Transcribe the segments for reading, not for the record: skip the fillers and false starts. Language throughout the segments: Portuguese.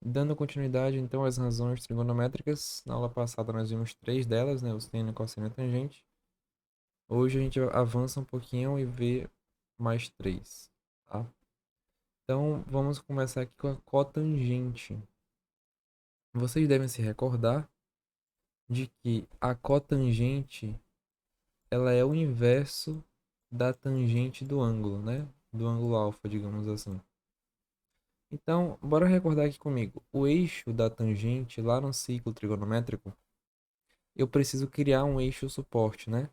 Dando continuidade, então, às razões trigonométricas, na aula passada nós vimos três delas, né? O seno, cosseno e tangente. Hoje a gente avança um pouquinho e vê mais três, tá? Então, vamos começar aqui com a cotangente. Vocês devem se recordar de que a cotangente, ela é o inverso da tangente do ângulo, né? Do ângulo alfa, digamos assim. Então, bora recordar aqui comigo. O eixo da tangente lá no ciclo trigonométrico, eu preciso criar um eixo suporte, né?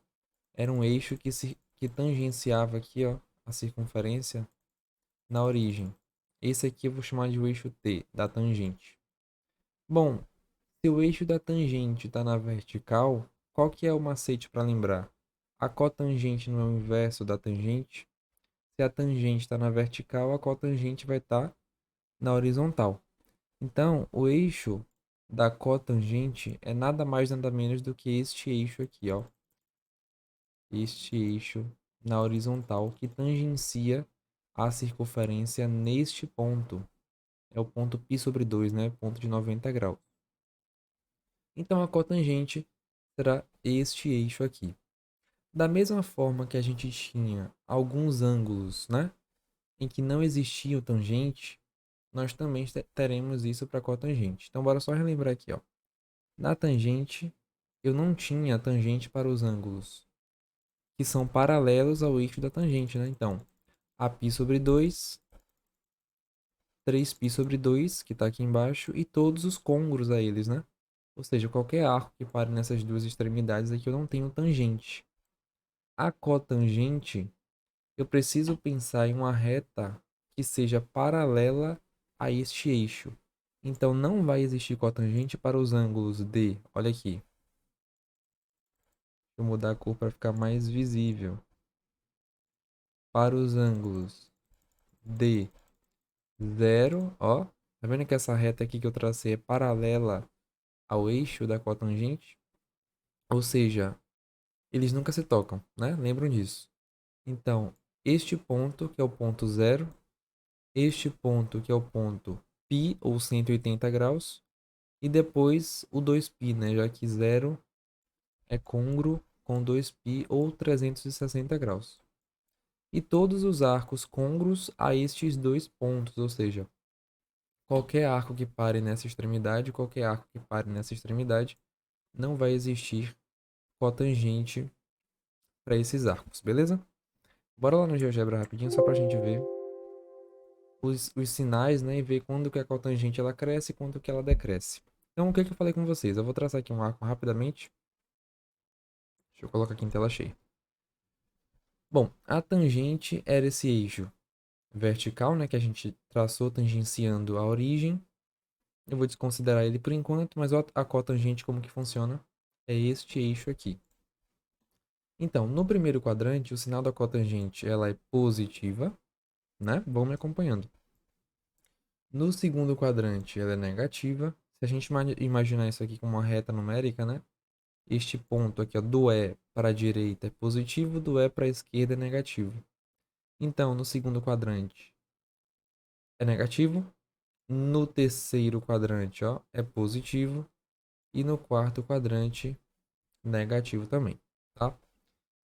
Era um eixo que tangenciava aqui, ó, a circunferência na origem. Esse aqui eu vou chamar de o eixo T, da tangente. Bom, se o eixo da tangente está na vertical, qual que é o macete para lembrar? A cotangente não é o inverso da tangente. Se a tangente está na vertical, a cotangente vai estar na horizontal. Então, o eixo da cotangente é nada mais nada menos do que este eixo aqui, ó. Este eixo na horizontal que tangencia a circunferência neste ponto. É o ponto π sobre 2, né? Ponto de 90 graus. Então, a cotangente será este eixo aqui. Da mesma forma que a gente tinha alguns ângulos, né? Em que não existia o tangente, nós também teremos isso para a cotangente. Então, bora só relembrar aqui, ó. Na tangente, eu não tinha tangente para os ângulos que são paralelos ao eixo da tangente, né? Então, a π sobre 2, 3π sobre 2, que está aqui embaixo, e todos os côngruos a eles, né? Ou seja, qualquer arco que pare nessas duas extremidades aqui eu não tenho tangente. A cotangente, eu preciso pensar em uma reta que seja paralela a este eixo. Então, não vai existir cotangente para os ângulos de, olha aqui, vou mudar a cor para ficar mais visível. Para os ângulos de 0, ó. Tá vendo que essa reta aqui que eu tracei é paralela ao eixo da cotangente? Ou seja, eles nunca se tocam, né? Lembram disso. Então, este ponto, que é o ponto 0, este ponto, que é o ponto π, ou 180 graus, e depois o 2π, né? Já que 0 é côngruo com 2π, ou 360 graus. E todos os arcos côngruos a estes dois pontos, ou seja, qualquer arco que pare nessa extremidade, qualquer arco que pare nessa extremidade, não vai existir cotangente para esses arcos, beleza? Bora lá no GeoGebra rapidinho, só para a gente ver os sinais, né? E ver quando que a cotangente ela cresce e quando que ela decresce. Então, o que que eu falei com vocês? Eu vou traçar aqui um arco rapidamente. Deixa eu colocar aqui em tela cheia. Bom, a tangente era esse eixo vertical, né? Que a gente traçou tangenciando a origem. Eu vou desconsiderar ele por enquanto, mas a cotangente como que funciona? É este eixo aqui. Então, no primeiro quadrante, o sinal da cotangente ela é positiva, né? Vão me acompanhando. No segundo quadrante, ela é negativa. Se a gente imaginar isso aqui como uma reta numérica, né? Este ponto aqui, ó, do E para a direita é positivo, do E para a esquerda é negativo. Então, no segundo quadrante é negativo. No terceiro quadrante, ó, é positivo. E no quarto quadrante, negativo também, tá?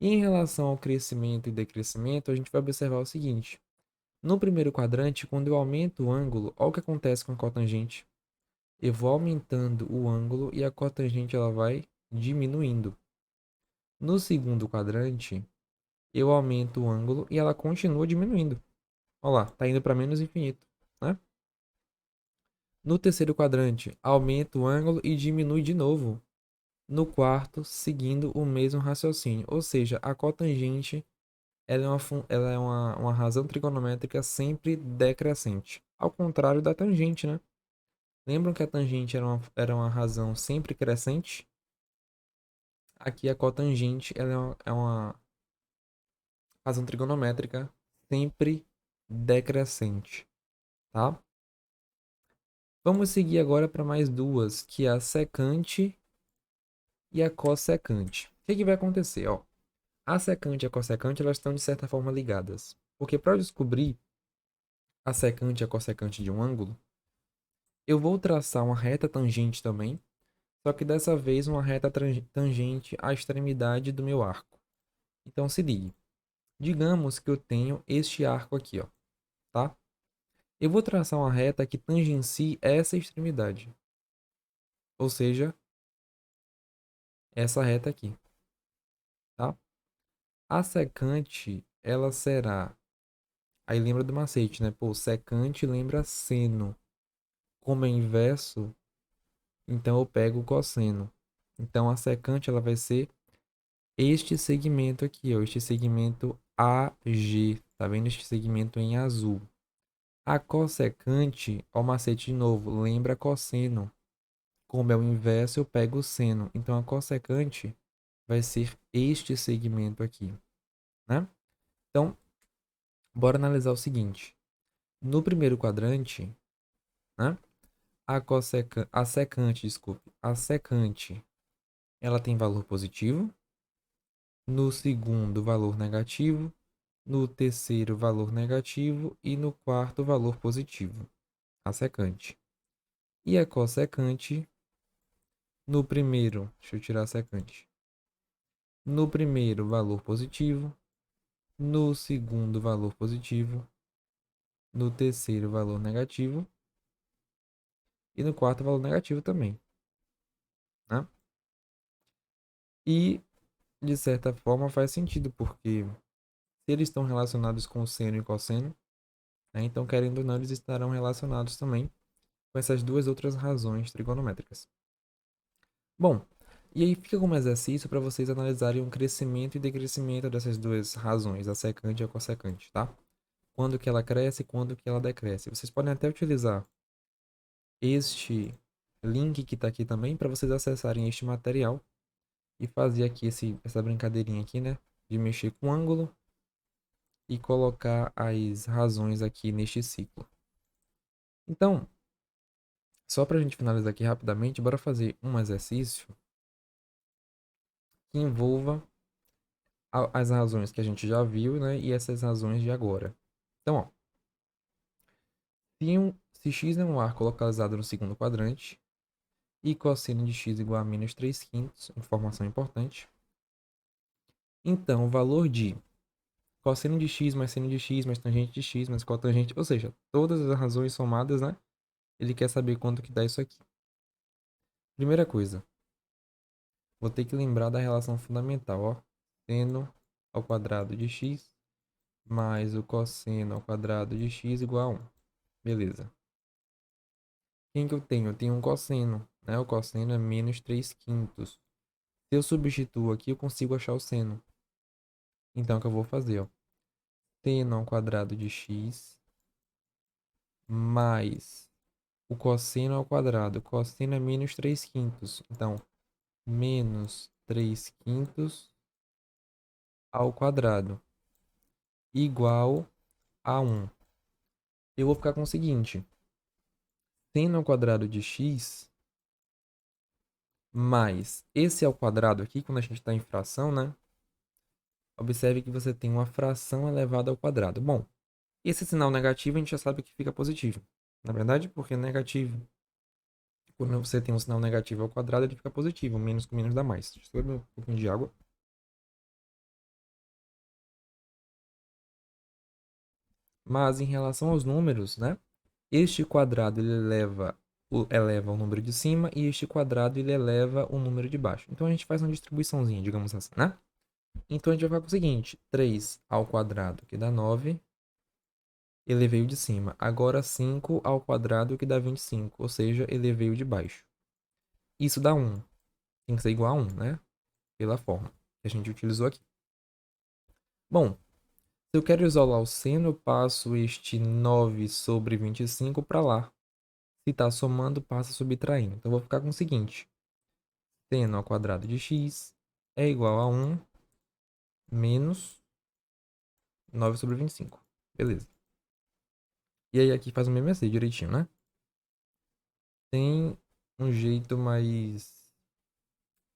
E em relação ao crescimento e decrescimento, a gente vai observar o seguinte. No primeiro quadrante, quando eu aumento o ângulo, olha o que acontece com a cotangente. Eu vou aumentando o ângulo e a cotangente ela vai diminuindo. No segundo quadrante, eu aumento o ângulo e ela continua diminuindo. Olha lá, está indo para menos infinito, né? No terceiro quadrante, aumento o ângulo e diminui de novo. No quarto, seguindo o mesmo raciocínio. Ou seja, a cotangente ela é uma razão trigonométrica sempre decrescente. Ao contrário da tangente, né? Lembram que a tangente era uma razão sempre crescente? Aqui a cotangente ela é uma razão trigonométrica sempre decrescente, tá? Vamos seguir agora para mais duas, que é a secante e a cossecante. O que, que vai acontecer? Ó, a secante e a cossecante elas estão de certa forma ligadas. Porque para eu descobrir a secante e a cossecante de um ângulo, Eu vou traçar uma reta tangente também, só que dessa vez uma reta tangente à extremidade do meu arco. Então se ligue. Digamos que eu tenho este arco aqui, ó, tá? Eu vou traçar uma reta que tangencie essa extremidade, ou seja, essa reta aqui, tá? A secante, ela será... Aí lembra do macete, né? Pô, secante lembra seno. Como é inverso, então eu pego o cosseno. Então a secante, ela vai ser este segmento aqui, ó, este segmento AG, tá vendo este segmento em azul? A cossecante, ó, o macete de novo, lembra cosseno. Como é o inverso, eu pego o seno. Então a cossecante vai ser este segmento aqui, né? Então, bora analisar o seguinte. No primeiro quadrante, né? A secante, desculpe, a secante, ela tem valor positivo. No segundo, valor negativo. No terceiro, valor negativo. E no quarto, valor positivo. A secante. E a cossecante, no primeiro, deixa eu tirar a secante. No primeiro, valor positivo. No segundo, valor positivo. No terceiro, valor negativo. E no quarto, valor negativo também, né? E, de certa forma, faz sentido, porque se eles estão relacionados com seno e cosseno, né? Então, querendo ou não, eles estarão relacionados também com essas duas outras razões trigonométricas. Bom, e aí fica como exercício para vocês analisarem o crescimento e decrescimento dessas duas razões, a secante e a cossecante, tá? Quando que ela cresce e quando que ela decresce. Vocês podem até utilizar este link que está aqui também para vocês acessarem este material e fazer aqui essa brincadeirinha aqui, né? De mexer com o ângulo e colocar as razões aqui neste ciclo. Então, só para a gente finalizar aqui rapidamente, bora fazer um exercício que envolva as razões que a gente já viu, né? E essas razões de agora. Então, ó, se x é um arco localizado no segundo quadrante e cosseno de x igual a menos 3 quintos, informação importante. Então, o valor de cosseno de x mais seno de x mais tangente de x mais cotangente, ou seja, todas as razões somadas, né? Ele quer saber quanto que dá isso aqui. Primeira coisa, vou ter que lembrar da relação fundamental, ó. Seno ao quadrado de x mais o cosseno ao quadrado de x igual a 1. Beleza. Quem que eu tenho? Eu tenho um cosseno, né? O cosseno é menos 3 quintos. Se eu substituo aqui, eu consigo achar o seno. Então, o que eu vou fazer, ó? Seno ao quadrado de x mais o cosseno ao quadrado. O cosseno é menos 3 quintos. Então, menos 3 quintos ao quadrado igual a 1. Eu vou ficar com o seguinte. Seno ao quadrado de x mais esse ao quadrado aqui, quando a gente está em fração, né? Observe que você tem uma fração elevada ao quadrado. Bom, esse sinal negativo a gente já sabe que fica positivo. Na verdade, porque negativo, quando você tem um sinal negativo ao quadrado, ele fica positivo. Menos com menos dá mais. Deixa eu beber um pouquinho de água. Mas em relação aos números, né? Este quadrado ele eleva o número de cima e este quadrado ele eleva o número de baixo. Então a gente faz uma distribuiçãozinha, digamos assim, né? Então a gente vai fazer o seguinte: 3 ao quadrado, que dá 9, ele veio de cima. Agora 5 ao quadrado, que dá 25, ou seja, ele veio de baixo. Isso dá 1. Tem que ser igual a 1, né? Pela forma que a gente utilizou aqui. Bom, se eu quero isolar o seno, eu passo este 9 sobre 25 para lá. Se está somando, passa subtraindo. Então, eu vou ficar com o seguinte. Seno ao quadrado de x é igual a 1 menos 9 sobre 25. Beleza. E aí aqui faz o mesmo assim, direitinho, né? Tem um jeito mais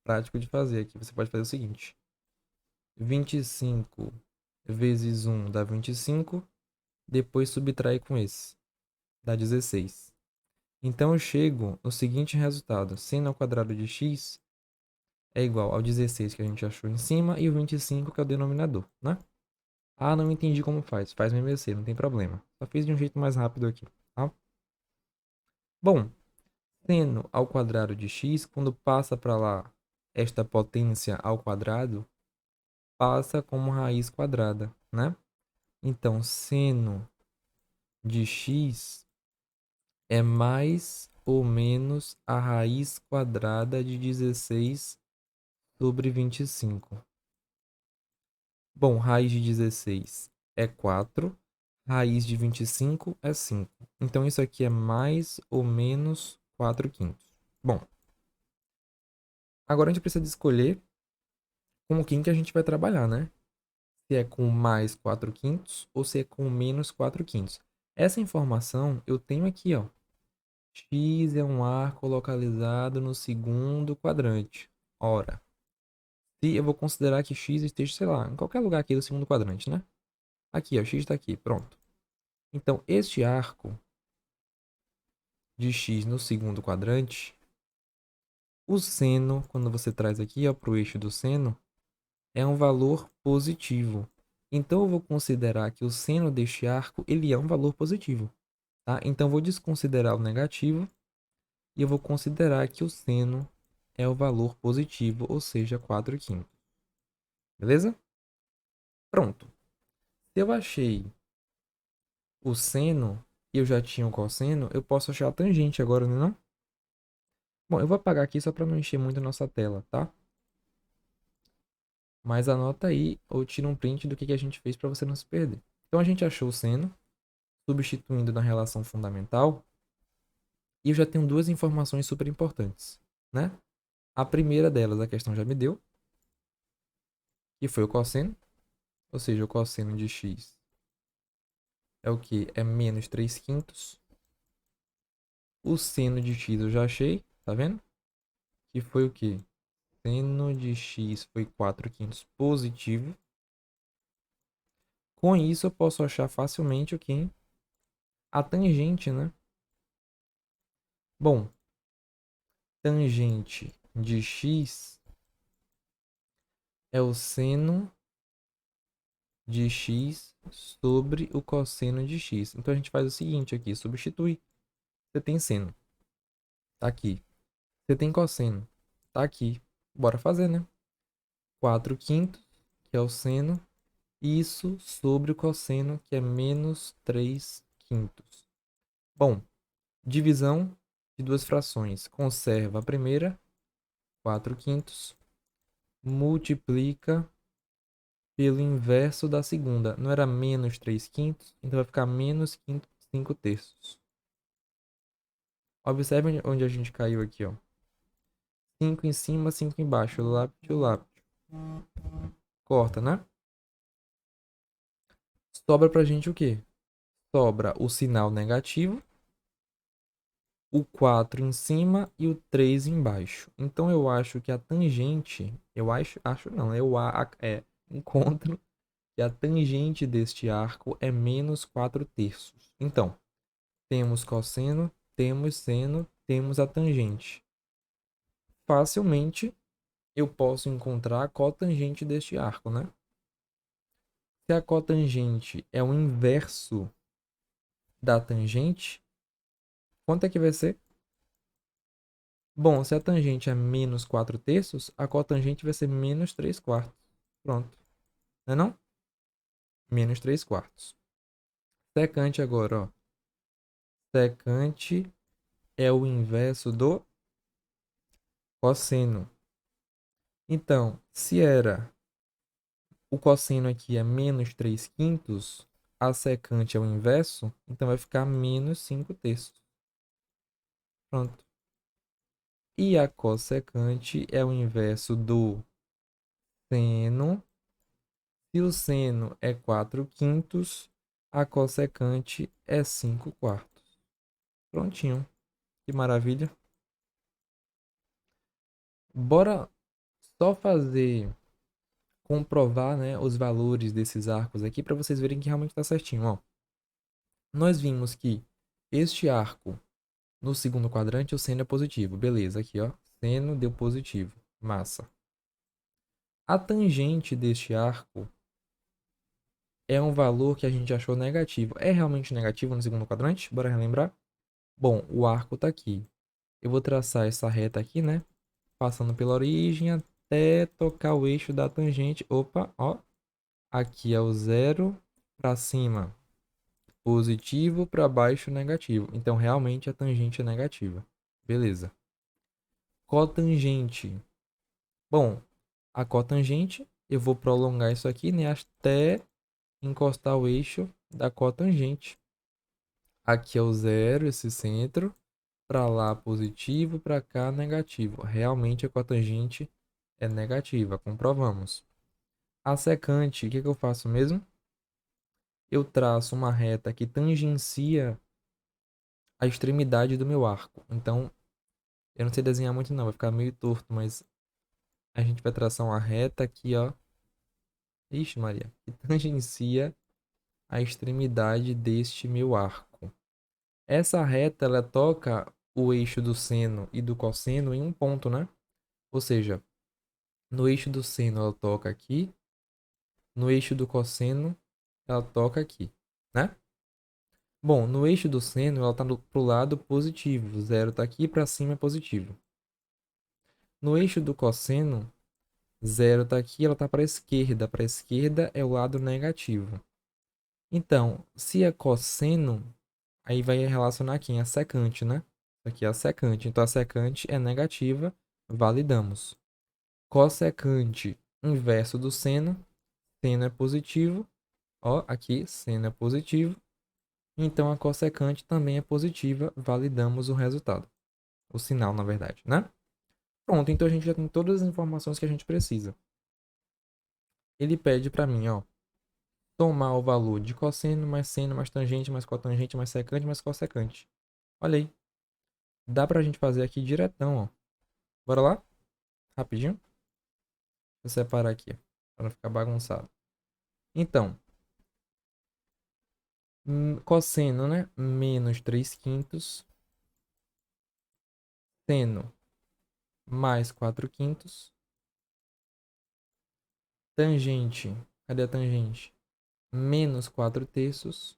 prático de fazer aqui. Você pode fazer o seguinte. 25 vezes 1 dá 25. Depois subtrai com esse. Dá 16. Então eu chego no seguinte resultado. Seno ao quadrado de x é igual ao 16 que a gente achou em cima e o 25 que é o denominador, né? Ah, não entendi como faz. Faz mesmo assim, não tem problema. Só fiz de um jeito mais rápido aqui, tá? Bom, seno ao quadrado de x, quando passa para lá esta potência ao quadrado, passa como raiz quadrada, né? Então, seno de x é mais ou menos a raiz quadrada de 16 sobre 25. Bom, raiz de 16 é 4, raiz de 25 é 5. Então, isso aqui é mais ou menos 4 quintos. Bom, agora a gente precisa de escolher com quem que a gente vai trabalhar, né? Se é com mais 4 quintos ou se é com menos 4 quintos. Essa informação eu tenho aqui, ó. X é um arco localizado no segundo quadrante. Ora, se eu vou considerar que X esteja, sei lá, em qualquer lugar aqui do segundo quadrante, né? Aqui, ó, X está aqui, pronto. Então, este arco de X no segundo quadrante, o seno, quando você traz aqui para o eixo do seno, é um valor positivo. Então, eu vou considerar que o seno deste arco ele é um valor positivo. Tá? Então, eu vou desconsiderar o negativo e eu vou considerar que o seno é o valor positivo, ou seja, 4 quintos. Beleza? Pronto. Se eu achei o seno e eu já tinha o cosseno, eu posso achar a tangente agora, não é não? Bom, eu vou apagar aqui só para não encher muito a nossa tela, tá? Mas anota aí ou tira um print do que a gente fez para você não se perder. Então a gente achou o seno, substituindo na relação fundamental, e eu já tenho duas informações super importantes, né? A primeira delas a questão já me deu, que foi o cosseno, ou seja, o cosseno de x é o que? É menos 3 quintos. O seno de x eu já achei, tá vendo? Que foi o que? Seno de x foi 4 quintos positivo. Com isso eu posso achar facilmente o que? A tangente, né? Bom, tangente de x é o seno de x sobre o cosseno de x. Então a gente faz o seguinte aqui, substitui. Você tem seno, tá aqui. Você tem cosseno, tá aqui. Bora fazer, né? 4 quintos, que é o seno, isso sobre o cosseno, que é menos 3 quintos. Bom, divisão de duas frações. Conserva a primeira, 4 quintos, multiplica pelo inverso da segunda. Não era menos 3 quintos, então vai ficar menos 5 terços. Observe onde a gente caiu aqui, ó. 5 em cima, 5 embaixo. Lápis, lápis. Corta, né? Sobra pra gente o quê? Sobra o sinal negativo, o 4 em cima e o 3 embaixo. Então eu acho que a tangente, acho não, encontro que a tangente deste arco é menos 4 terços. Então, temos cosseno, temos seno, temos a tangente. Facilmente eu posso encontrar a cotangente deste arco, né? Se a cotangente é o inverso da tangente, quanto é que vai ser? Bom, se a tangente é menos 4 terços, a cotangente vai ser menos 3 quartos. Pronto. Não é não? Menos 3 quartos. Secante agora, ó. Secante é o inverso do cosseno. Então, se era o cosseno aqui é menos 3 quintos, a secante é o inverso, então vai ficar menos 5 terços. Pronto. E a cossecante é o inverso do seno. Se o seno é 4 quintos, a cossecante é 5 quartos. Prontinho. Que maravilha. Bora só fazer comprovar, né, os valores desses arcos aqui para vocês verem que realmente está certinho. Ó, nós vimos que este arco No segundo quadrante, o seno é positivo. Beleza, aqui, ó. Seno deu positivo. Massa. A tangente deste arco é um valor que a gente achou negativo. É realmente negativo no segundo quadrante? Bora relembrar? Bom, o arco tá aqui. Eu vou traçar essa reta aqui, né? Passando pela origem até tocar o eixo da tangente. Opa, ó. Aqui é o zero para cima, positivo, para baixo, negativo. Então, realmente, a tangente é negativa. Beleza. Cotangente. Bom, a cotangente, eu vou prolongar isso aqui, né? Até encostar o eixo da cotangente. Aqui é o zero, esse centro. Para lá, positivo. Para cá, negativo. Realmente, a cotangente é negativa. Comprovamos. A secante, o que eu faço mesmo? Eu traço uma reta que tangencia a extremidade do meu arco. Então, eu não sei desenhar muito não, vai ficar meio torto, mas a gente vai traçar uma reta aqui, ó. Ixi, Maria, que tangencia a extremidade deste meu arco. Essa reta, ela toca o eixo do seno e do cosseno em um ponto, né? Ou seja, no eixo do seno ela toca aqui, no eixo do cosseno ela toca aqui, né? Bom, no eixo do seno ela está pro lado positivo, zero está aqui, para cima é positivo. No eixo do cosseno, zero está aqui, ela está para a esquerda é o lado negativo. Então, se é cosseno, aí vai relacionar quem? A secante, né? Aqui é a secante, então a secante é negativa, validamos. Cossecante, inverso do seno, seno é positivo, ó, aqui, seno é positivo, então a cossecante também é positiva, validamos o resultado. O sinal, na verdade, né? Pronto, então a gente já tem todas as informações que a gente precisa. Ele pede para mim, ó, tomar o valor de cosseno mais seno mais tangente mais cotangente mais secante mais cossecante. Olha aí. Dá pra gente fazer aqui diretão, ó. Bora lá? Rapidinho. Vou separar aqui, para não ficar bagunçado. Então, cosseno, né? Menos 3 quintos. Seno mais 4 quintos. Tangente. Cadê a tangente? Menos 4 terços.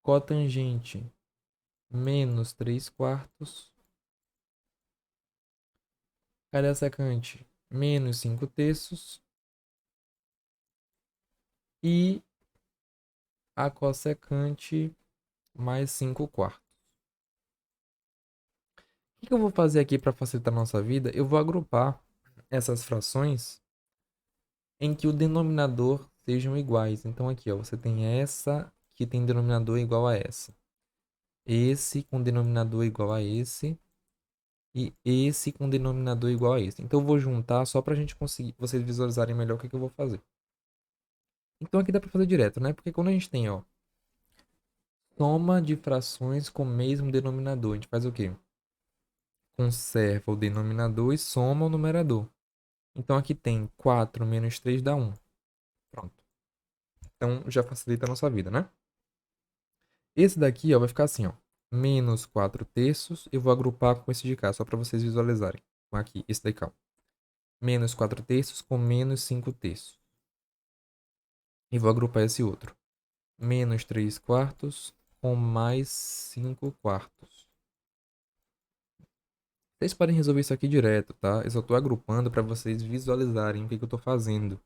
Cotangente. Menos 3 quartos. Cadê a secante? Menos 5 terços. E a cossecante mais 5 quartos. O que eu vou fazer aqui para facilitar a nossa vida? Eu vou agrupar essas frações em que o denominador sejam iguais. Então aqui, ó, você tem essa que tem denominador igual a essa. Esse com denominador igual a esse. E esse com denominador igual a esse. Então eu vou juntar só para a gente conseguir, vocês visualizarem melhor o que eu vou fazer. Então aqui dá para fazer direto, né? Porque quando a gente tem, ó, soma de frações com o mesmo denominador, a gente faz o quê? Conserva o denominador e soma o numerador. Então aqui tem 4 menos 3 dá 1. Pronto. Então já facilita a nossa vida, né? Esse daqui, ó, vai ficar assim, ó. Menos 4 terços. Eu vou agrupar com esse de cá, só para vocês visualizarem. Aqui, esse daqui, ó. Menos 4 terços com menos 5 terços. E vou agrupar esse outro. Menos 3 quartos com mais 5 quartos. Vocês podem resolver isso aqui direto, tá? Eu só estou agrupando para vocês visualizarem o que eu estou fazendo.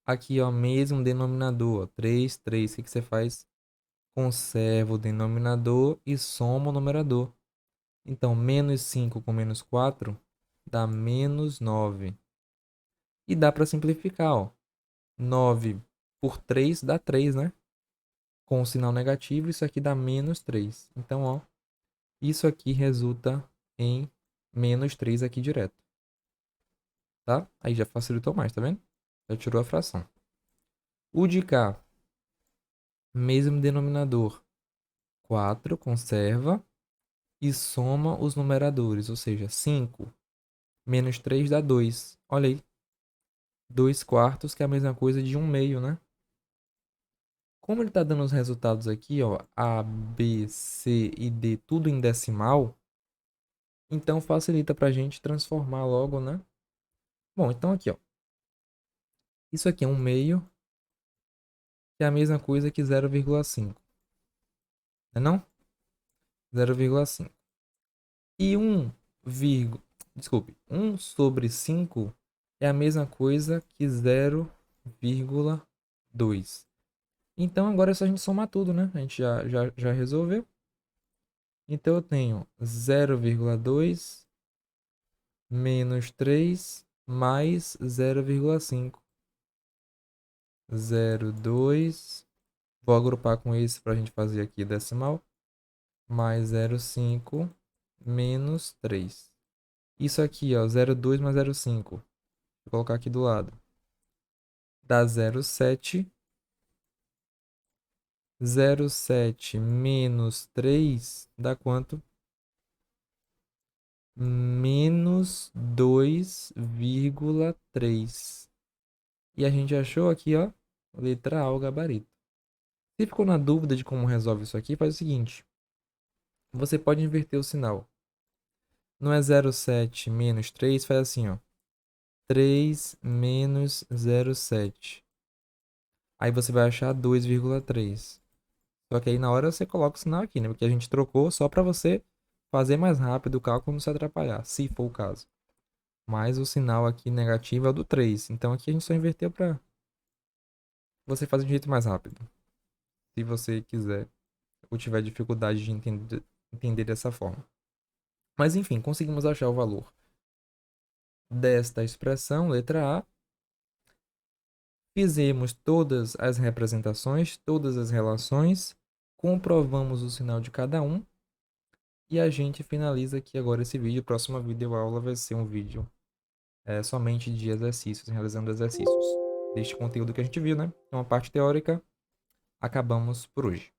Aqui, ó, mesmo denominador, ó, 3, 3. O que você faz? Conserva o denominador e soma o numerador. Então, menos 5 com menos 4 dá menos 9. E dá para simplificar, ó. 9 por 3 dá 3, né? Com o sinal negativo, isso aqui dá menos 3. Então, ó, isso aqui resulta em menos 3 aqui direto. Tá? Aí já facilitou mais, tá vendo? Já tirou a fração. O de cá, mesmo denominador. 4 conserva e soma os numeradores, ou seja, 5 menos 3 dá 2. Olha aí, 2 quartos, que é a mesma coisa de 1 meio, né? Como ele está dando os resultados aqui, ó, A, B, C e D, tudo em decimal, então facilita para a gente transformar logo, né? Bom, então aqui, ó. Isso aqui é 1/2, que é a mesma coisa que 0,5. Não é não? 0,5. E 1/5 é a mesma coisa que 0,2. Então agora é só a gente somar tudo, né? A gente já resolveu. Então eu tenho 0,2 menos 3 mais 0,5. 0,2. Vou agrupar com esse para a gente fazer aqui decimal. Mais 0,5 menos 3. Isso aqui, ó, 0,2 mais 0,5. Vou colocar aqui do lado. Dá 0,7. 0,7 menos 3 dá quanto? Menos 2,3. E a gente achou aqui, ó, letra A, o gabarito. Se ficou na dúvida de como resolve isso aqui, faz o seguinte. Você pode inverter o sinal. Não é 0,7 menos 3, faz assim, ó. 3 menos 0,7. Aí você vai achar 2,3. Só que aí na hora você coloca o sinal aqui, né? Porque a gente trocou só para você fazer mais rápido o cálculo, não se atrapalhar, se for o caso. Mas o sinal aqui negativo é o do 3. Então aqui a gente só inverteu para você fazer de um jeito mais rápido. Se você quiser ou tiver dificuldade de entender dessa forma. Mas enfim, conseguimos achar o valor desta expressão, letra A. Fizemos todas as representações, todas as relações, comprovamos o sinal de cada um e a gente finaliza aqui agora esse vídeo. A próxima videoaula vai ser um vídeo somente de exercícios, realizando exercícios deste conteúdo que a gente viu, né? Então, a parte teórica, acabamos por hoje.